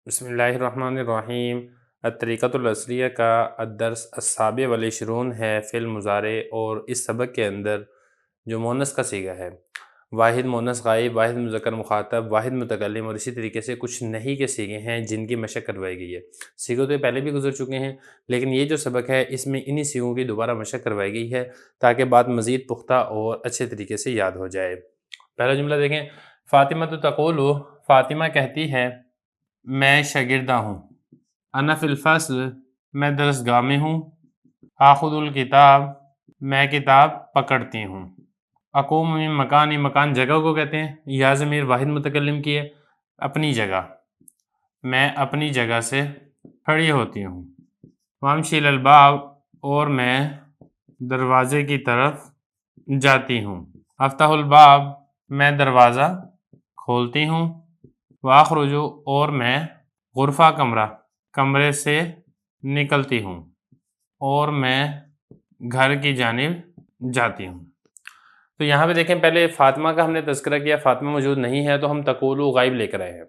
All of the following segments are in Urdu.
بسم اللہ الرحمن الرحیم۔ الطریقۃ العصریہ کا الدرس السابع والعشرون ہے فعل مضارع، اور اس سبق کے اندر جو مونس کا صیغہ ہے، واحد مونس غائب، واحد مذکر مخاطب، واحد متکلم، اور اسی طریقے سے کچھ نہیں کے صیغے ہیں جن کی مشق کروائی گئی ہے۔ صیغے تو پہلے بھی گزر چکے ہیں، لیکن یہ جو سبق ہے اس میں انہی صیغوں کی دوبارہ مشق کروائی گئی ہے تاکہ بات مزید پختہ اور اچھے طریقے سے یاد ہو جائے۔ پہلا جملہ دیکھیں، فاطمہ تقول، فاطمہ کہتی ہے میں شاگردہ ہوں۔ انا فی الفصل، میں درسگاہ میں ہوں۔ آخذ الکتاب، میں کتاب پکڑتی ہوں۔ اقوم من مکانی، مکان جگہ کو کہتے ہیں، یا ضمیر واحد متکلم کی ہے، اپنی جگہ، میں اپنی جگہ سے کھڑی ہوتی ہوں۔ وامشی الی الباب، اور میں دروازے کی طرف جاتی ہوں۔ افتح الباب، میں دروازہ کھولتی ہوں۔ واخرج، اور میں غرفہ کمرے سے نکلتی ہوں، اور میں گھر کی جانب جاتی ہوں۔ تو یہاں پہ دیکھیں، پہلے فاطمہ کا ہم نے تذکرہ کیا، فاطمہ موجود نہیں ہے تو ہم تقولو غائب لے کر آئے ہیں۔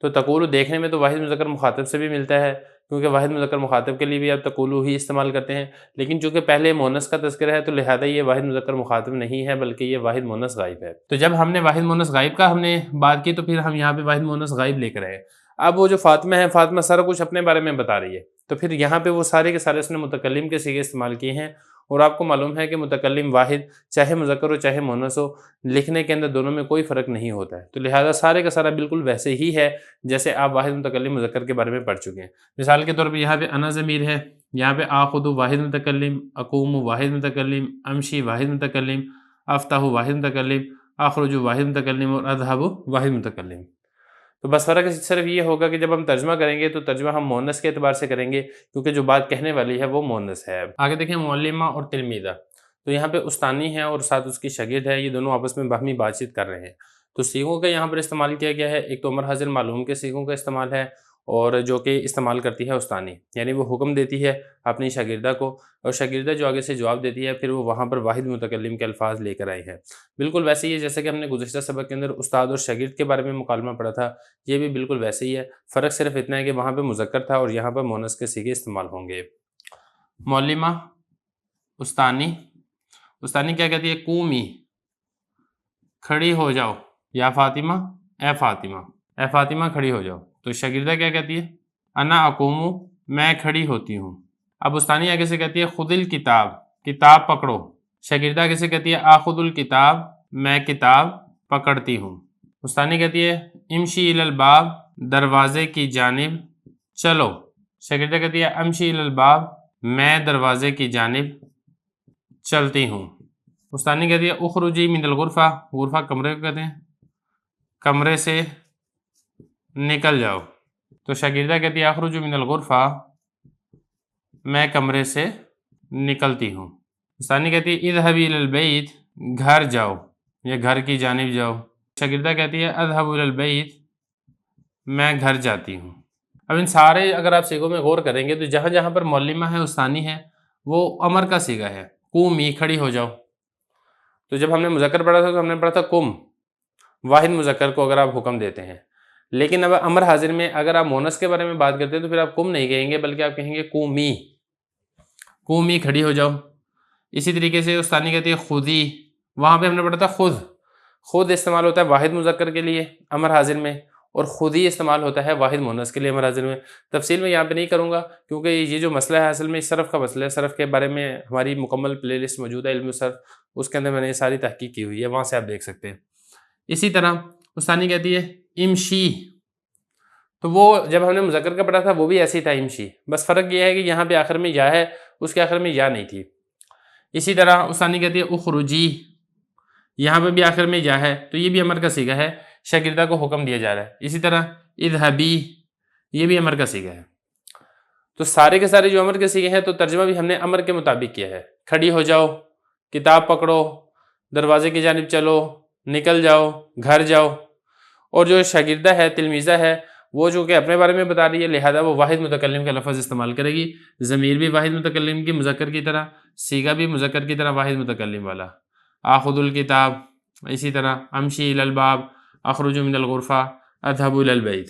تو تقولو دیکھنے میں تو واحد مذکر مخاطب سے بھی ملتا ہے، کیونکہ واحد مذکر مخاطب کے لیے بھی آپ تقولو ہی استعمال کرتے ہیں، لیکن چونکہ پہلے مونس کا تذکرہ ہے تو لہذا یہ واحد مذکر مخاطب نہیں ہے بلکہ یہ واحد مونس غائب ہے۔ تو جب ہم نے واحد مونس غائب کا ہم نے بات کی تو پھر ہم یہاں پہ واحد مونس غائب لے کر آئے۔ اب وہ جو فاطمہ ہے، فاطمہ سارا کچھ اپنے بارے میں بتا رہی ہے، تو پھر یہاں پہ وہ سارے کے سارے اس نے متکلم کے صیغے استعمال کیے ہیں، اور آپ کو معلوم ہے کہ متکلم واحد چاہے مذکر ہو چاہے مونس ہو، لکھنے کے اندر دونوں میں کوئی فرق نہیں ہوتا ہے، تو لہٰذا سارے کا سارا بالکل ویسے ہی ہے جیسے آپ واحد متکلم مذکر کے بارے میں پڑھ چکے ہیں۔ مثال کے طور پہ یہاں پہ انا ضمیر ہے، یہاں پہ آخذ واحد متکلم، اقوم واحد متکلم، امشی واحد متکلم، افتح واحد متکلم، اخرج واحد متکلم، اور اذهب واحد متکلم۔ تو بس فرق صرف یہ ہوگا کہ جب ہم ترجمہ کریں گے تو ترجمہ ہم مونس کے اعتبار سے کریں گے، کیونکہ جو بات کہنے والی ہے وہ مونس ہے۔ آگے دیکھیں، معلمہ اور تلمیذہ، تو یہاں پہ استانی ہے اور ساتھ اس کی شاگرد ہے، یہ دونوں آپس میں باہمی بات چیت کر رہے ہیں۔ تو صیغوں کا یہاں پر استعمال کیا گیا ہے، ایک تو امر حاضر معلوم کے صیغوں کا استعمال ہے، اور جو کہ استعمال کرتی ہے استانی، یعنی وہ حکم دیتی ہے اپنی شاگردہ کو، اور شاگردہ جو آگے سے جواب دیتی ہے، پھر وہ وہاں پر واحد متکلم کے الفاظ لے کر آئے ہیں۔ بالکل ویسے ہی ہے جیسے کہ ہم نے گزشتہ سبق کے اندر استاد اور شاگرد کے بارے میں مکالمہ پڑھا تھا، یہ بھی بالکل ویسے ہی ہے، فرق صرف اتنا ہے کہ وہاں پہ مذکر تھا اور یہاں پر مونس کے صیغے استعمال ہوں گے۔ معلمہ، استانی، استانی کیا کہتی ہے؟ قومی، کھڑی ہو جاؤ، یا فاطمہ، اے فاطمہ، اے فاطمہ کھڑی ہو جاؤ۔ تو شاگردہ کیا کہتی ہے؟ انا اقوم، میں کھڑی ہوتی ہوں۔ اب استانی آگے سے کہتی ہے خذ الکتاب، کتاب پکڑو۔ شاگردہ آگے سے کہتی ہے آخذ الکتاب، میں کتاب پکڑتی ہوں۔ استانی کہتی ہے امشی الی الباب، دروازے کی جانب چلو۔ شاگردہ کہتی ہے امشی الی الباب، میں دروازے کی جانب چلتی ہوں۔ استانی کہتی ہے اخرجی من الغرفہ، غرفہ کمرے کو کہتے ہیں، کمرے سے نکل جاؤ۔ تو شاگردہ کہتی ہے اخرج من الغرفہ، میں کمرے سے نکلتی ہوں۔ استانی کہتی ہے اذهبی الی البیت، گھر جاؤ یا گھر کی جانب جاؤ۔ شاگردہ کہتی ہے اذهب الی البیت، میں گھر جاتی ہوں۔ اب ان سارے اگر آپ صیغوں میں غور کریں گے تو جہاں جہاں پر معلمہ ہے، استانی ہے، وہ امر کا صیغہ ہے، قومی، کھڑی ہو جاؤ۔ تو جب ہم نے مذکر پڑھا تھا تو ہم نے پڑھا تھا قم، واحد مذکر کو اگر آپ حکم دیتے ہیں، لیکن اب امر حاضر میں اگر آپ مونس کے بارے میں بات کرتے ہیں تو پھر آپ قم نہیں کہیں گے بلکہ آپ کہیں گے قومی، قومی کھڑی ہو جاؤ۔ اسی طریقے سے استانی کہتی ہے خودی، وہاں پہ ہم نے پڑھا تھا خود، خود استعمال ہوتا ہے واحد مذکر کے لیے امر حاضر میں، اور خودی استعمال ہوتا ہے واحد مونس کے لیے امر حاضر میں۔ تفصیل میں یہاں پہ نہیں کروں گا کیونکہ یہ جو مسئلہ ہے اصل میں صرف کا مسئلہ ہے، صرف کے بارے میں ہماری مکمل پلے لسٹ موجود ہے علم صرف، اس کے اندر میں نے یہ ساری تحقیق کی ہوئی ہے، وہاں سے آپ دیکھ سکتے ہیں۔ اسی طرح استانی کہتی ہے امشی، تو وہ جب ہم نے مذکر کا پڑھا تھا وہ بھی ایسی تھا امشی، بس فرق یہ ہے کہ یہاں پہ آخر میں یا ہے، اس کے آخر میں یا نہیں تھی۔ اسی طرح استانی کہتی ہے اخرجی، یہاں پہ بھی آخر میں یا ہے تو یہ بھی امر کا صیغہ ہے، شاگردہ کو حکم دیا جا رہا ہے۔ اسی طرح اذهبی، یہ بھی امر کا صیغہ ہے۔ تو سارے کے سارے جو امر کے صیغے ہیں تو ترجمہ بھی ہم نے امر کے مطابق کیا ہے، کھڑی ہو جاؤ، کتاب پکڑو، دروازے کی جانب چلو، نکل جاؤ، گھر جاؤ۔ اور جو شاگردہ ہے، تلمیذہ ہے، وہ جو کہ اپنے بارے میں بتا رہی ہے لہذا وہ واحد متکلم کا لفظ استعمال کرے گی، ضمیر بھی واحد متکلم کی مذکر کی طرح، صیغہ بھی مذکر کی طرح واحد متکلم والا۔ آخذ الکتاب، اسی طرح امشی الی الباب، اخرج من الغرفہ، اذهب الی البیت۔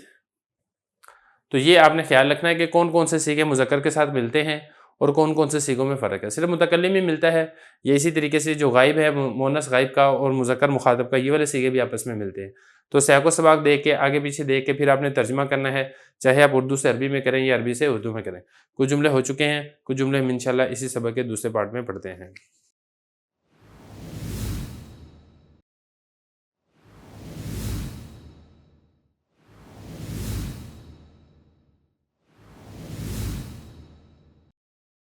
تو یہ آپ نے خیال رکھنا ہے کہ کون کون سے سیغے مذکر کے ساتھ ملتے ہیں اور کون کون سے سیغوں میں فرق ہے۔ صرف متکلم ہی ملتا ہے یا اسی طریقے سے جو غائب ہے مؤنث غائب کا اور مذکر مخاطب کا یہ والے سیغے بھی آپس میں ملتے ہیں۔ تو سیاق و سباق دیکھ کے آگے پیچھے دیکھ کے پھر آپ نے ترجمہ کرنا ہے، چاہے آپ اردو سے عربی میں کریں یا عربی سے اردو میں کریں۔ کچھ جملے ہو چکے ہیں، کچھ جملے ہم انشاءاللہ اسی سبق کے دوسرے پارٹ میں پڑھتے ہیں۔